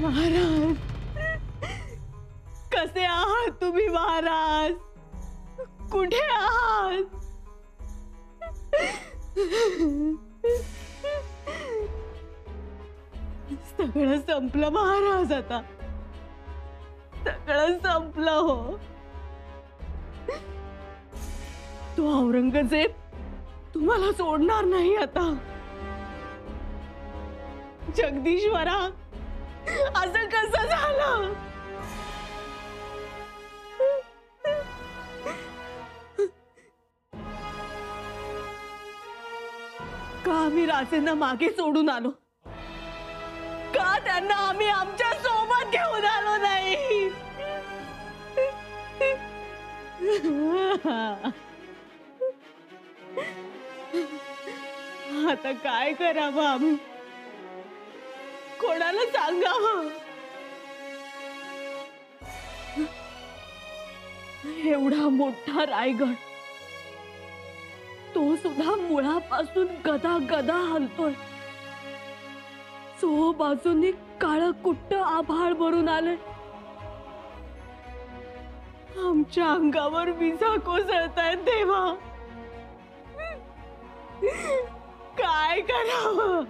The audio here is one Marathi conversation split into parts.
महाराज, कसे आहात तुम्ही महाराज? कुठे आहात? सगळं संपलं महाराज, आता सगळं संपलं हो. तो औरंगजेब तुम्हाला सोडणार नाही आता. जगदीश्वरा, असं कसं झालं? का आम्ही राजेंना मागे सोडून आलो? का त्यांना आम्ही आमच्या सोबत घेऊन आलो नाही? आता काय करावं आम्ही? कोणाला सांगावं? एवढा मोठा रायगड, तो सुद्धा मुळापासून गदा गदा हलतोय. सो बाजूनी काळं कुट्ट आभाळ भरून आलंय. आमच्या अंगावर विजा कोसळतायत देवा. काय करावं?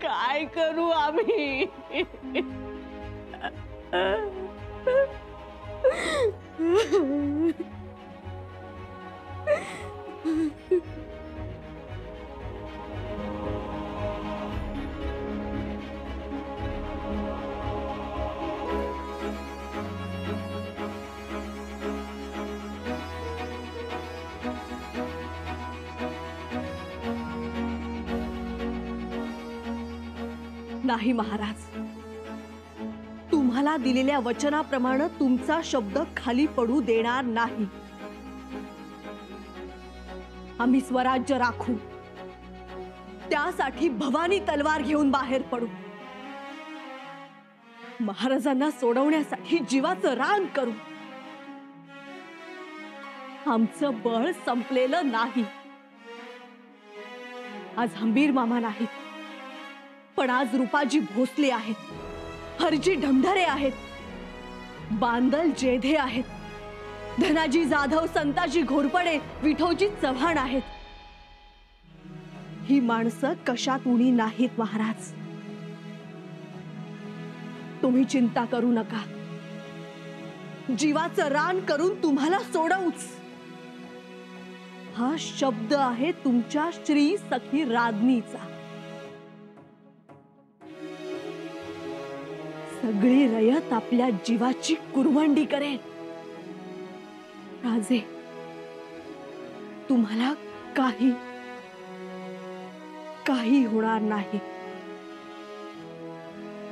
काय करू आम्ही? नाही महाराज, तुम्हाला दिलेल्या वचनाप्रमाणे तुमचा शब्द खाली पडू देणार नाही. आम्ही स्वराज्य राखू, त्यासाठी भवानी तलवार घेऊन बाहेर पडू. महाराजांना सोडवण्यासाठी जीवाचं रान करू. आमचं बळ संपलेलं नाही. आज हंबीर मामा नाहीत, पण आज रूपाजी भोसले आहेत, हरजी ढमढरे आहेत, बांदल जेधे आहेत, धनाजी जाधव, संताजी घोरपडे, विठोजी चव्हाण आहेत. ही माणसं कशात उणी नाहीत महाराज. तुम्ही चिंता करू नका. जीवाचं रान करून तुम्हाला सोडवूच. हा शब्द आहे तुमच्या श्री सखी राज्ञीचा. सगळी रयत आपल्या जीवाची कुरवंडी करेल. राजे, तुम्हाला काही काही होणार नाही.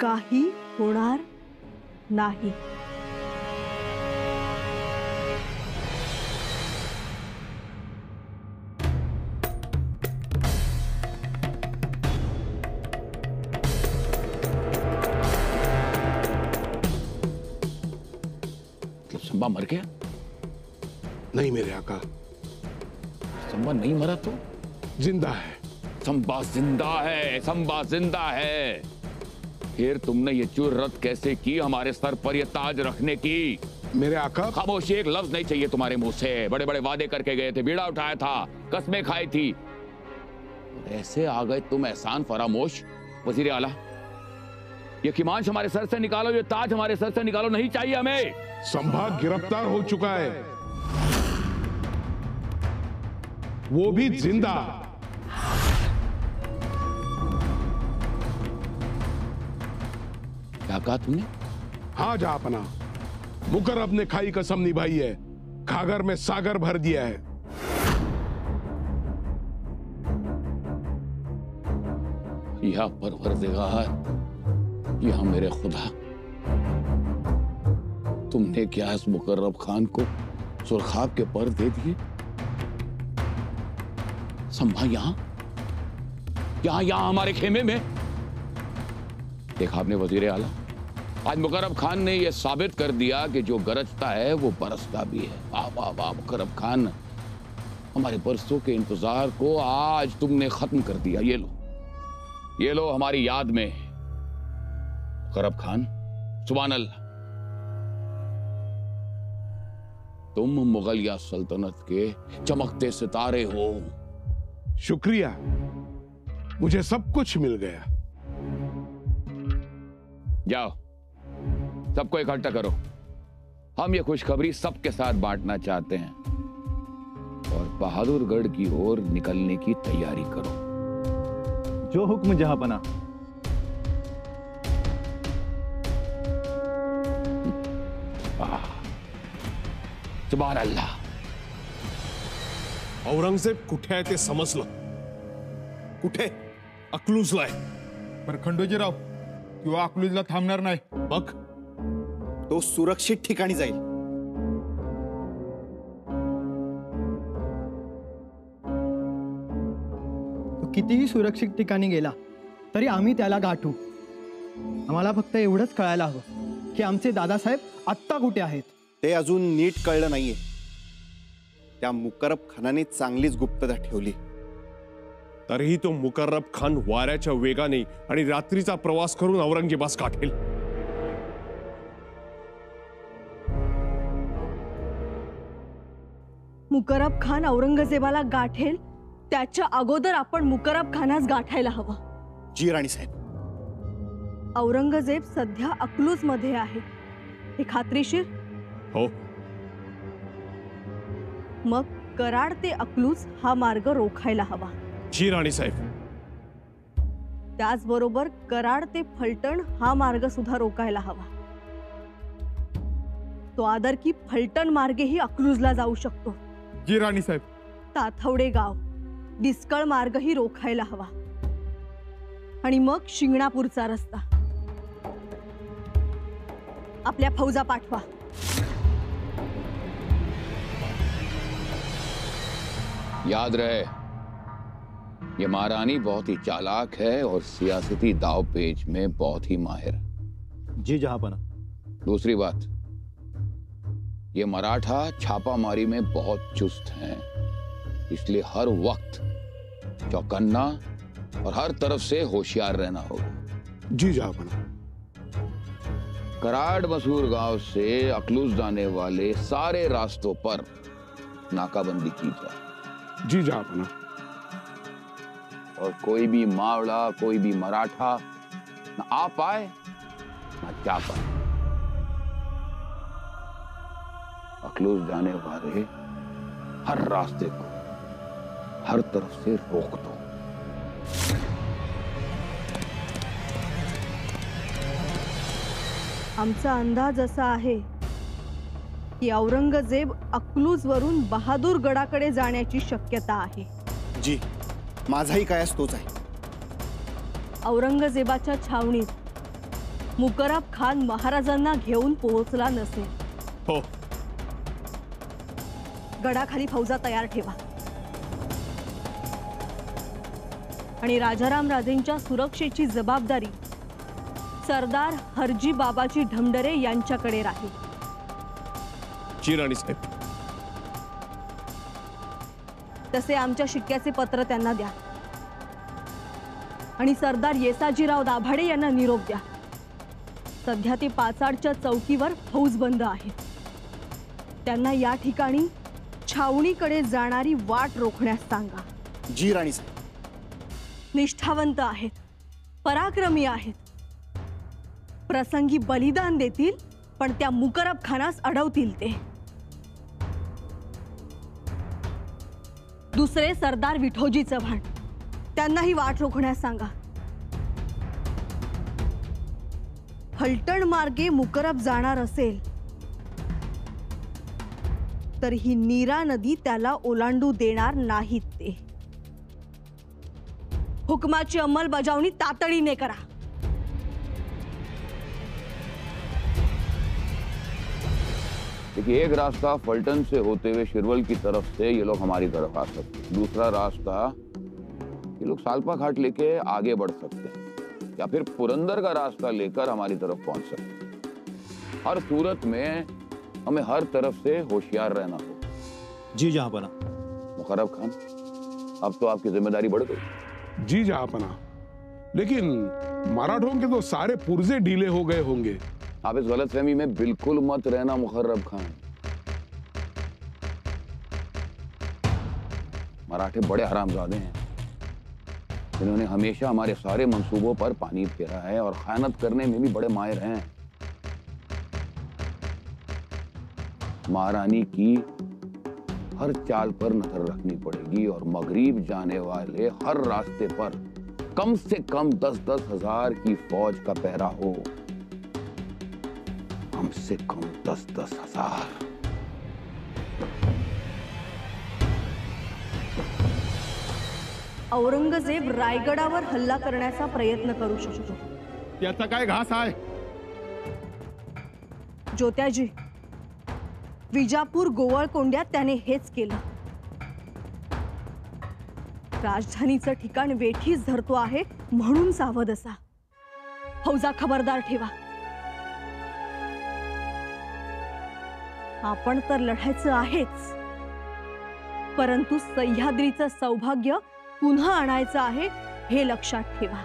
काही होणार नाही. संबा मर गया? नहीं मेरे आका, संबा नहीं मरा तो जिंदा है। संबा जिंदा है, संबा जिंदा है। फिर तुमने ये जुर्रत कैसे की हमारे सर पर ये ताज रखने की? मेरे आका, खामोशी, एक लफ्ज नहीं चाहिए तुम्हारे मुंह से। बड़े बड़े वादे करके गए थे, बीड़ा उठाया था, कस्में खाई थी, ऐसे आ गए तुम एहसान फरामोश। वजीर आला, ये किमांश हमारे सर से निकालो, ये ताज हमारे सर से निकालो, नहीं चाहिए हमें। संभा गिरफ्तार हो चुका है, वो भी जिंदा। क्या कहा तुमने? हाँ जहांपना, मुकर्रब ने खाई कसम निभाई है, खागर में सागर भर दिया है। या परवरदिगार, या मेरे खुदा, तुमने क्या इस मुकर्रब खान को सुरखाब के पर दे दिए? संभा यहां हमारे खेमे में। देखा आपने वजीर आला, आज मुकर्रब खान ने यह साबित कर दिया कि जो गरजता है वो बरसता भी है। वाह वाह वाह मुकर्रब खान, हमारे बरसों के इंतजार को आज तुमने खत्म कर दिया। ये लो हमारी याद में मुकर्रब खान, सुभान अल्लाह, तुम मुगलिया सल्तनत के चमकते सितारे हो। शुक्रिया, मुझे सब कुछ मिल गया। जाओ, सबको इकट्ठा करो। हम ये खुशखबरी सबके साथ बांटना चाहते हैं और बहादुरगढ़ की ओर निकलने की तैयारी करो। जो हुक्म जहांपना। सुभान अल्लाह। औरंगजेब कुठे आहे ते समजलं? कुठे? अकलूजला आहे। पर खंडोजीराव, किंवा अकलूजला थांबणार नाही। मग तो सुरक्षित ठिकाणी जाईल। तो कितीही सुरक्षित ठिकाणी गेला तरी आम्ही त्याला गाठू। आम्हाला फक्त एवढंच कळायला हवं की आमचे दादासाहेब आत्ता कुठे आहेत। ते अजून नीट कळलं नाहीये। त्या मुकर्रब खानाने चांगलीच गुप्तता ठेवली। तरीही तो मुकर्रब खान वाऱ्याच्या वेगाने आणि रात्रीचा प्रवास करून औरंगजेबास गाठेल। मुकर्रब खान औरंगजेबाला गाठेल त्याच्या अगोदर आपण मुकर्रब खानास गाठायला हवं। जी राणीसाहेब। औरंगजेब सध्या अकलूज मध्ये आहे, हे खात्रीशीर? हो। मग कराड ते अकलूज हा मार्ग रोखायला हवा। जी राणीसाहेब। त्याचबरोबर कराड ते फलटण हा मार्ग सुद्धा रोखायला हवा। तो आदरकी फलटण मार्गेही अकलूजला जाऊ शकतो। जी राणीसाहेब। ताथवडे गाव, डिस्कळ मार्गही रोखायला हवा आणि मग शिंगणापूरचा रस्ता। आपल्या फौजा पाठवा। याद रहे, ये महारानी बहुत ही चालाक है और सियासती दावपेच में बहुत ही माहिर। जी जहांपना। दूसरी बात, ये मराठा छापामारी में बहुत चुस्त हैं, इसलिए हर वक्त चौकन्ना और हर तरफ से होशियार रहना होगा। जी जहांपना। कराड़ मसूर गांव से अकलूज जाने वाले सारे रास्तों पर नाकाबंदी की जाए। जी जहांपना। और कोई भी मावड़ा, कोई भी मराठा ना आ पाए ना जा पाए। अकलूज जाने वाले हर रास्ते को हर तरफ से रोक दो। आमचा अंदाज असा आहे की औरंगजेब अकलूज वरून बहादूर गडाकडे जाण्याची शक्यता आहे। जी, माझाही कयास तोच आहे। औरंगजेबाच्या छावणीत मुकर्रब खान महाराजांना घेऊन पोहोचला नसेल। हो। गडाखाली फौजा तयार ठेवा आणि राजाराम राजेंच्या सुरक्षेची जबाबदारी सरदार हरजी बाबाजी ढमढरे यांच्याकडे राहील। जी राणीसाहेब। तसे आमच्या शिक्क्याचे पत्र त्यांना द्या आणि सरदार येसाजीराव दाभाडे यांना निरोप द्या। सध्या ते पाचाडच्या चौकीवर फौजबंद आहेत। त्यांना या ठिकाणी छावणीकडे जाणारी वाट रोखण्यास सांगा। जी राणीसाहेब। निष्ठावंत आहेत, पराक्रमी आहेत, प्रसंगी बलिदान देतील, पण त्या मुकर्रब खानास अडवतील ते। दुसरे सरदार विठोजी चव्हाण, त्यांनाही वाट रोखण्यास सांगा। फलटण मार्गे मुकर्रब जाणार असेल तर ही नीरा नदी त्याला ओलांडू देणार नाहीत ते। हुकमाची अंमलबजावणी तातडीने करा। देखिए, एक रास्ता फलटन से होते हुए शिरवल की तरफ से ये लोग हमारी तरफ आ सकते हैं। दूसरा रास्ता ये लोग सालपा घाट लेके आगे बढ़ सकते हैं या फिर पुरंदर का रास्ता लेकर हमारी तरफ पहुंच सकते हैं। हर सूरत में हमें हर तरफ से होशियार रहना होगा। जी जहांपना। मुकर्रब खान, अब तो आपकी जिम्मेदारी बढ़ गई। जी जहांपना, लेकिन मराठों के तो सारे पुर्जे ढीले हो गए होंगे। आप इस गलतफहमी में बिल्कुल मत रहना मुकर्रब खान। मराठे बड़े हरामजादे हैं, जिन्होंने हमेशा हमारे सारे मंसूबों पर पानी फेरा है और खयानत करने में भी बड़े माहिर हैं। महारानी की हर चाल पर नजर रखनी पड़ेगी और मगरिब जाने वाले हर रास्ते पर कम से कम 10-10 हजार की फौज का पहरा हो। कम से कम 10-10 हजार। औरंगजेब रायगडावर हल्ला करण्याचा प्रयत्न करू शकतो। त्याचा काय घास आहे? ज्योत्याजी, विजापूर गोवळकोंड्यात त्याने हेच केलं। राजधानीचं ठिकाण वेठीच धरतो आहे म्हणून सावध असा। फौजा खबरदार ठेवा। आपण तर लढायचं आहेच, परंतु सह्याद्रीचं सौभाग्य पुन्हा आणायचं आहे हे लक्षात ठेवा।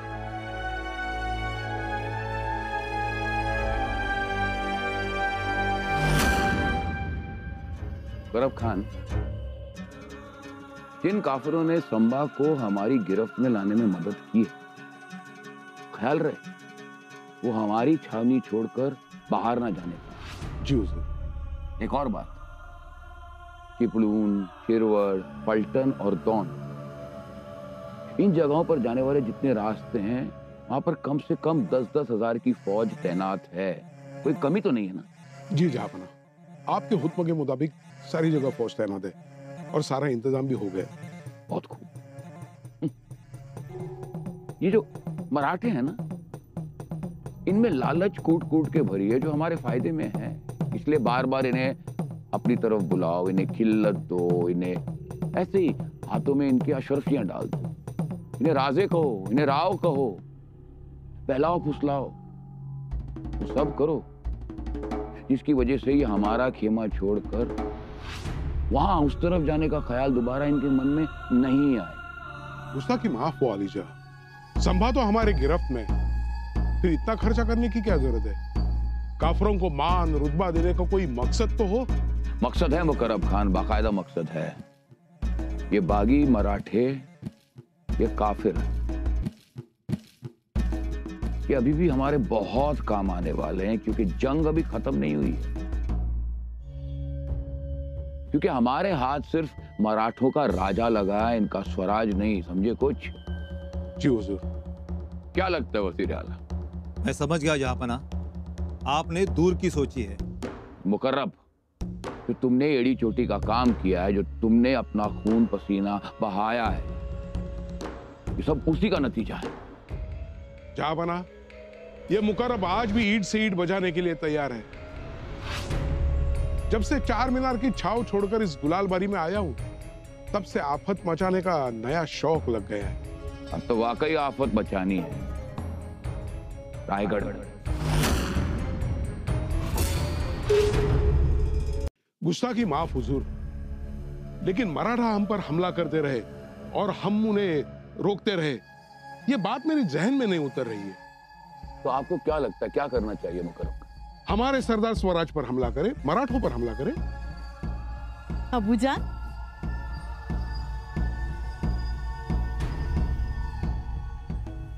मुकर्रब खान, जिन काफिरों ने संभा को हमारी गिरफ्त में लाने में मदद की है, ख्याल रहे वो हमारी छावनी छोड़कर बाहर ना जाने पाए। जी हुजूर। एक और बात, चिपलून, शिरवड़, पलटन और दौन, इन जगहों पर जाने वाले जितने रास्ते हैं वहां पर कम से कम 10-10 हजार की फौज तैनात है। कोई कमी तो नहीं है ना? जी जहापना, आपके हुक्म के मुताबिक सारी जगह फौज तैनात है और सारा इंतजाम भी हो गया। बहुत खूब। ये जो मराठे हैं ना, इनमें लालच कूट कूट के भरी है जो हमारे फायदे में है। इसलिए बार बार इन्हें अपनी तरफ बुलाओ, इन्हें खिल्लत दो, इन्हें ऐसे ही हाथों में इनकी अशरफियां डाल दो, इन्हें राजे कहो, इन्हें राव कहो, बहलाओ फुसलाओ, तो सब करो जिसकी वजह से ये हमारा खेमा छोड़कर वहां उस तरफ जाने का ख्याल दोबारा इनके मन में नहीं आए। गुस्ताखी माफ हो आलीजा, संभा तो हमारे गिरफ्त में, फिर इतना खर्चा करने की क्या जरूरत है? काफिरों को मान रुतबा देने का कोई मकसद तो हो। मकसद है मुकर्रब खान, बाकायदा मकसद है। ये बागी मराठे, ये काफिर, ये अभी भी हमारे बहुत काम आने वाले हैं, क्योंकि जंग अभी खत्म नहीं हुई है। क्योंकि हमारे हाथ सिर्फ मराठों का राजा लगा है, इनका स्वराज नहीं, समझे कुछ? जी हुजूर। क्या लगता है वज़ीर आला? मैं समझ गया जहापना, आपने दूर की सोची है। मुकर्रब, जो तुमने एड़ी चोटी का काम किया है, जो तुमने अपना खून पसीना बहाया है, ये सब उसी का नतीजा है। जहापना, ये मुकर्रब आज भी ईंट से ईंट बजाने के लिए तैयार है। जब से चार मीनार की छाव छोड़कर इस गुलालबारी में आया हूं, तब से आफत मचाने का नया शौक लग गया है। अब तो वाकई आफत मचानी है। रायगढ़, गुस्ताखी माफ हुजूर, लेकिन मराठा हम पर हमला करते रहे और हम उन्हें रोकते रहे, ये बात मेरी जहन में नहीं उतर रही है। तो आपको क्या लगता है क्या करना चाहिए मुकर्रब? हमारे सरदार स्वराज पर हमला करे, मराठों पर हमला करे। अबूजान,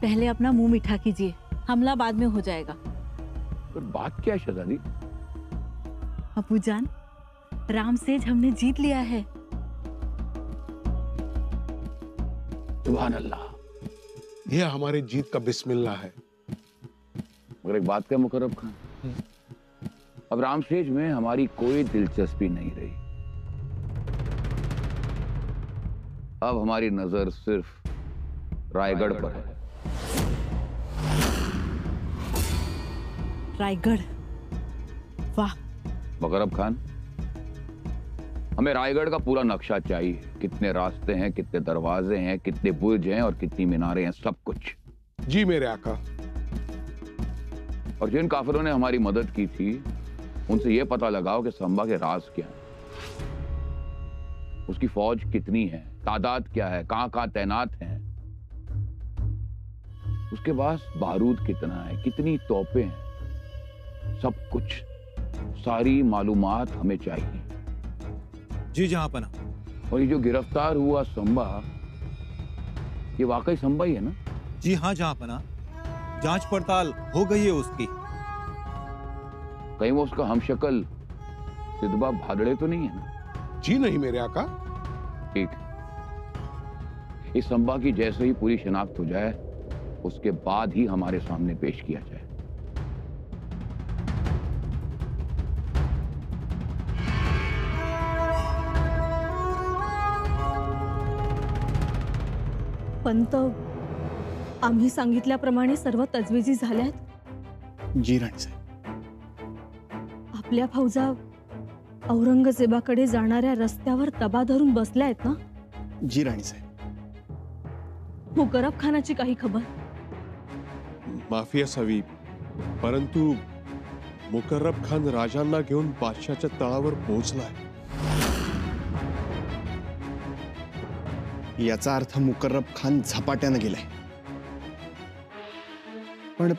पहले अपना मुंह मीठा कीजिए, हमला बाद में हो जाएगा। पर बात क्या है शहजादी? अबूजान, रामसेज हमने जीत लिया है। सुभान अल्लाह। यह हमारे जीत का बिस्मिल्लाह है। मगर एक बात क्या मुकर्रब खान, अब रामसेज में हमारी कोई दिलचस्पी नहीं रही। अब हमारी नजर सिर्फ रायगढ़ पर है। रायगढ़, वाह। मुकर्रब खान, हमें रायगढ़ का पूरा नक्शा चाहिए। कितने रास्ते हैं, कितने दरवाजे हैं, कितने बुर्ज हैं और कितनी मीनारें हैं, सब कुछ। जी मेरे आका। और जिन काफिरों ने हमारी मदद की थी, उनसे यह पता लगाओ कि संभा के राज क्या है, उसकी फौज कितनी है, तादाद क्या है, कहां कहां तैनात हैं। उसके पास बारूद कितना है, कितनी तोपें हैं, सब कुछ, सारी मालूमात हमें चाहिए। जी जहांपना। और ये जो गिरफ्तार हुआ संबा, ये वाकई संबा ही है ना? जी हाँ जहांपना, जांच पड़ताल हो गई है उसकी। कहीं वो उसका हमशक्ल सिद्धबा भादड़े तो नहीं है ना? जी नहीं मेरे आका। ठीक, इस संबा की जैसे ही पूरी शिनाख्त हो जाए उसके बाद ही हमारे सामने पेश किया जाए। पंत, आम्ही सांगितल्याप्रमाणे सर्व तजवीजी झाल्यात. जी राणीसाहेब. आपल्या फौजा औरंगजेबाकडे जाणाऱ्या रस्त्यावर तबा धरून बसल्या आहेत ना? जी राणीसाहेब. मुकरब खानाची काही खबर? माफी असावी, परंतु मुकर्रब खान राजांना घेऊन बादशाच्या तळावर पोहोचलाय. याचा अर्थ मुकर्रब खान झपाट्यानं गेलाय. पण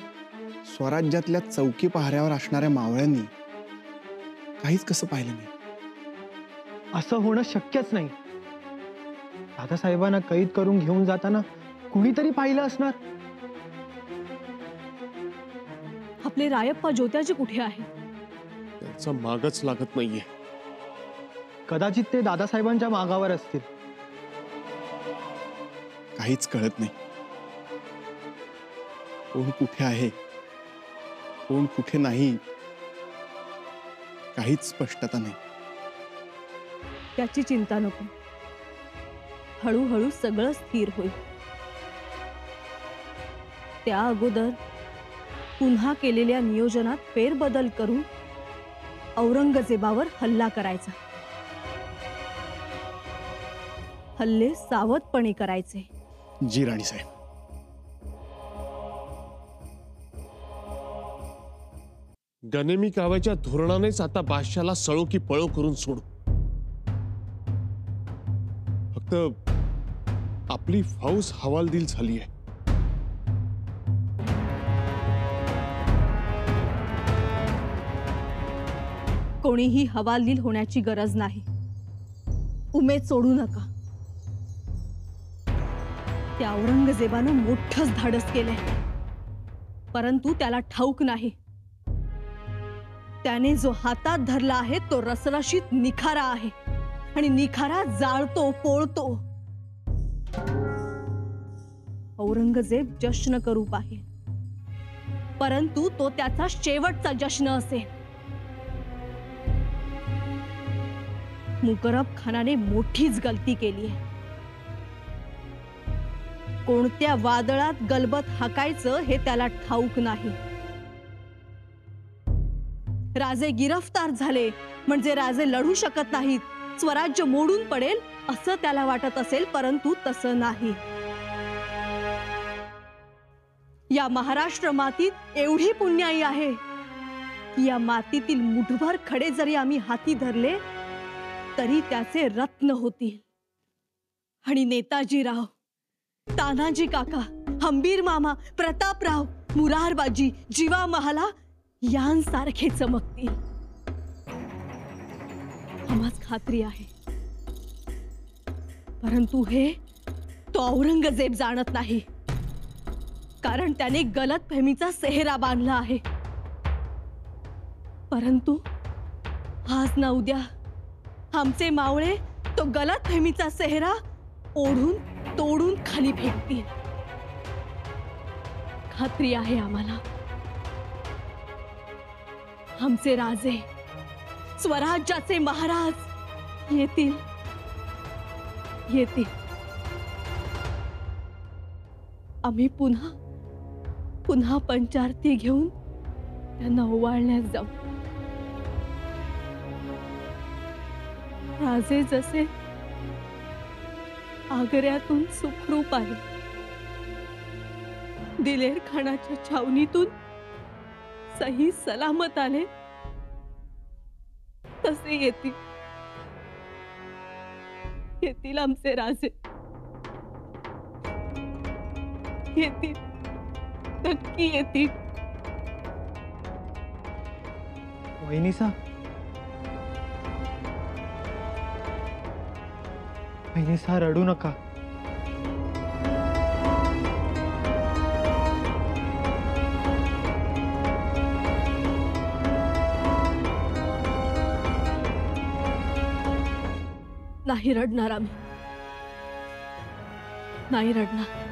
स्वराज्यातल्या चौकी पहाऱ्यावर असणाऱ्या मावळ्यांनी काहीच कसं पाहिलं नाही. असं होणं शक्यच नाही. दादासाहेबांना कैद करून घेऊन जाताना कुणीतरी पाहिलं असणार. आपले रायप्पा ज्योत्याजी कुठे आहे? त्यांचा मागच लागत नाहीये. कदाचित ते दादासाहेबांच्या मागावर असतील. काहीच कळत नाही. कोण कुठे आहे, कोण कुठे नाही, काहीच स्पष्टता नाही. त्याची चिंता नको, हळूहळू सगळं स्थिर होईल. त्या अगोदर पुन्हा केलेल्या नियोजनात फेरबदल करून औरंगजेबावर हल्ला करायचा. हल्ले सावधपणे करायचे. जी राणीसाहेब. गनेमी काव्याच्या धोरणानेच आता बादशाला सळो की पळो करून सोडू. फक्त आपली फौज हवालदिल झाली आहे. कोणीही हवालदिल होण्याची गरज नाही. उमेद सोडू नका. त्या औरंगजेबानं मोठंच धाडस केलंय, परंतु त्याला ठाऊक नाही. त्याने जो हातात धरला आहे तो रसरशीत निखारा आहे आणि निखारा जाळतो, पोळतो. औरंगजेब जश्न करू पाहे, परंतु तो त्याचा शेवटचा जश्न असेल. मुकरब खानाने मोठीच गलती केली आहे. कोणत्या वादळात गलबत हाकायचं हे त्याला ठाऊक नाही. राजे गिरफ्तार झाले म्हणजे राजे लढू शकत नाहीत, स्वराज्य मोडून पडेल असं त्याला वाटत असेल, परंतु तसं नाही. या महाराष्ट्र मातीत एवढी पुण्याई आहे की या मातीतील मुठभर खडे जरी आम्ही हाती धरले तरी त्याचे रत्न होतील. आणि नेताजीराव, तानाजी काका, हंबीर मामा, प्रतापराव, मुरारबाजी, जीवा महाला यांसारखे चमकतील. आम्हास खात्री आहे. परंतु हे तो औरंगजेब जाणत नाही, कारण त्याने गलतफहमीचा सेहरा बांधला आहे. परंतु आज ना उद्या आमचे मावळे तो गलतफहमीचा सेहरा ओढून तोडून खाली फेकतील. खात्री आहे आम्हाला. आमचे राजे, स्वराज्याचे महाराज येतील, येतील. आम्ही पुन्हा पुन्हा पंचारती घेऊन त्यांना ओवाळण्यास जाऊ. राजे जसे आग्र्यातून सुखरूप आले, दिलेर खानाच्या छावणीतून सही सलामत आले, तसे येतील. येतील आमचे राजे, येतील. नक्की येतील. वहिनीसा, वहिनीसा रडू नका. नाही रडणार आम्ही, नाही रडणार.